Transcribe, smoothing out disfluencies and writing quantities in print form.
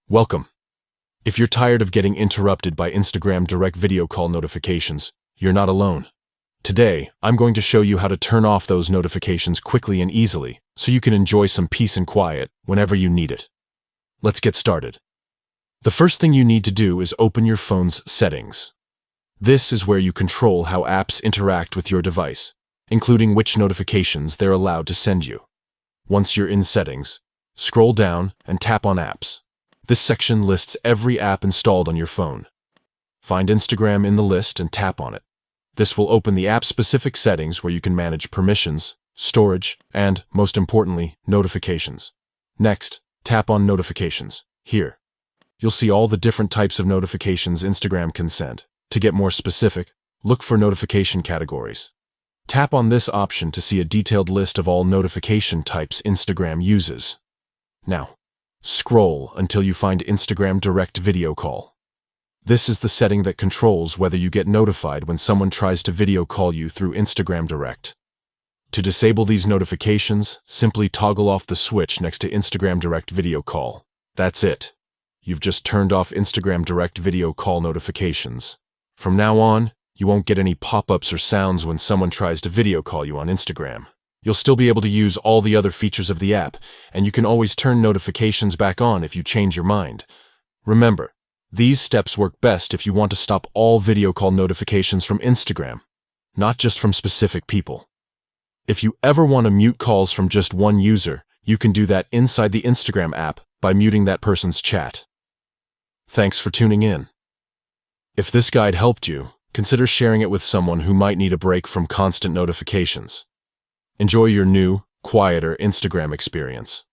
Welcome. If you're tired of getting interrupted by Instagram direct video call notifications, you're not alone. Today, I'm going to show you how to turn off those notifications quickly and easily so you can enjoy some peace and quiet whenever you need it. Let's get started. The first thing you need to do is open your phone's settings. This is where you control how apps interact with your device, including which notifications they're allowed to send you. Once you're in settings, scroll down and tap on apps. This section lists every app installed on your phone. Find Instagram in the list and tap on it. This will open the app-specific settings where you can manage permissions, storage, and, most importantly, notifications. Next, tap on Notifications. Here, you'll see all the different types of notifications Instagram can send. To get more specific, look for notification categories. Tap on this option to see a detailed list of all notification types Instagram uses. Now, scroll until you find Instagram Direct Video Call. This is the setting that controls whether you get notified when someone tries to video call you through Instagram Direct. To disable these notifications, simply toggle off the switch next to Instagram Direct Video Call. That's it. You've just turned off Instagram Direct Video Call notifications. From now on, you won't get any pop-ups or sounds when someone tries to video call you on Instagram. You'll still be able to use all the other features of the app, and you can always turn notifications back on if you change your mind. Remember, these steps work best if you want to stop all video call notifications from Instagram, not just from specific people. If you ever want to mute calls from just one user, you can do that inside the Instagram app by muting that person's chat. Thanks for tuning in. If this guide helped you, consider sharing it with someone who might need a break from constant notifications. Enjoy your new, quieter Instagram experience.